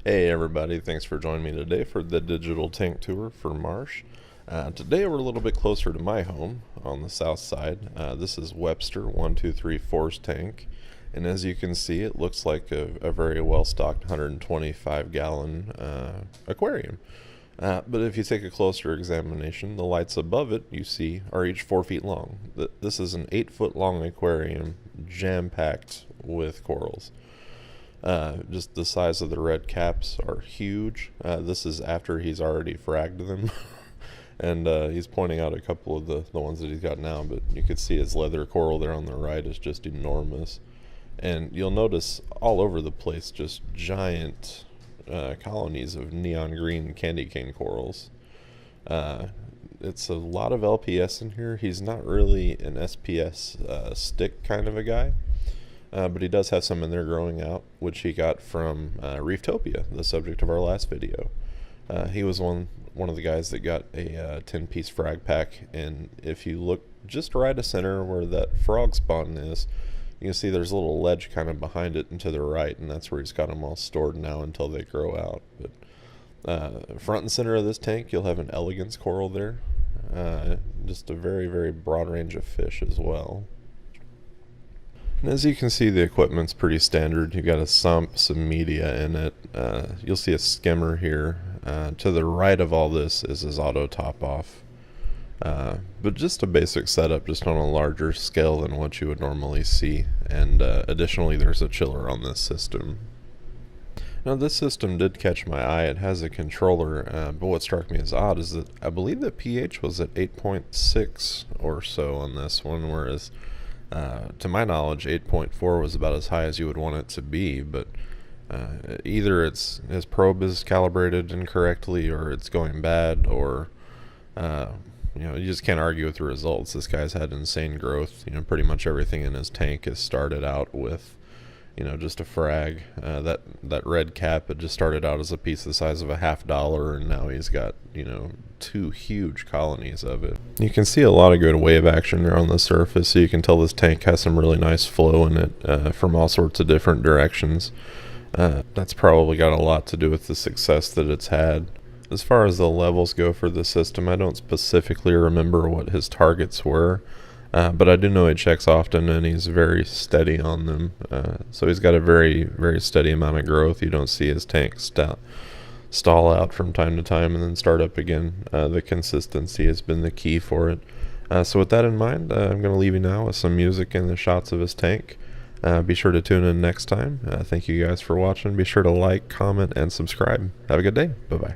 Hey everybody, thanks for joining me today for the digital tank tour for Marsh. Today we're a little bit closer to my home on the south side. This is Webster1234's tank, and as you can see it looks like a very well stocked 125 gallon aquarium. But if you take a closer examination, the lights above it you see are each 4 feet long. This is an 8-foot long aquarium jam-packed with corals. Just the size of the red caps are huge. This is after he's already fragged them. And he's pointing out a couple of the ones that he's got now, but you can see his leather coral there on the right is just enormous. And you'll notice all over the place just giant colonies of neon green candy cane corals. It's a lot of LPS in here. He's not really an SPS stick kind of a guy. But he does have some in there growing out, which he got from Reeftopia, the subject of our last video. He was one of the guys that got a 10-piece frag pack, and if you look just right of center where that frog spawn is, you can see there's a little ledge kind of behind it and to the right, and that's where he's got them all stored now until they grow out. But front and center of this tank, you'll have an elegance coral there. Just a very, very broad range of fish as well. And as you can see, the equipment's pretty standard. You've got a sump, some media in it. You'll see a skimmer here. To the right of all this is his auto top off. But just a basic setup, just on a larger scale than what you would normally see. And additionally, there's a chiller on this system. Now this system did catch my eye. It has a controller, but what struck me as odd is that I believe the pH was at 8.6 or so on this one, whereas to my knowledge 8.4 was about as high as you would want it to be. But either his probe is calibrated incorrectly, or it's going bad, or you just can't argue with the results. This guy's had insane growth. Pretty much everything in his tank has started out with just a frag. That red cap, it just started out as a piece the size of a $50, and now he's got 2 huge colonies of it. You can see a lot of good wave action there on the surface, so you can tell this tank has some really nice flow in it from all sorts of different directions. That's probably got a lot to do with the success that it's had. As far as the levels go for the system, I don't specifically remember what his targets were. But I do know he checks often, and he's very steady on them. So he's got a very, very steady amount of growth. You don't see his tank stall out from time to time and then start up again. The consistency has been the key for it. So with that in mind, I'm going to leave you now with some music and the shots of his tank. Be sure to tune in next time. Thank you guys for watching. Be sure to like, comment, and subscribe. Have a good day. Bye-bye.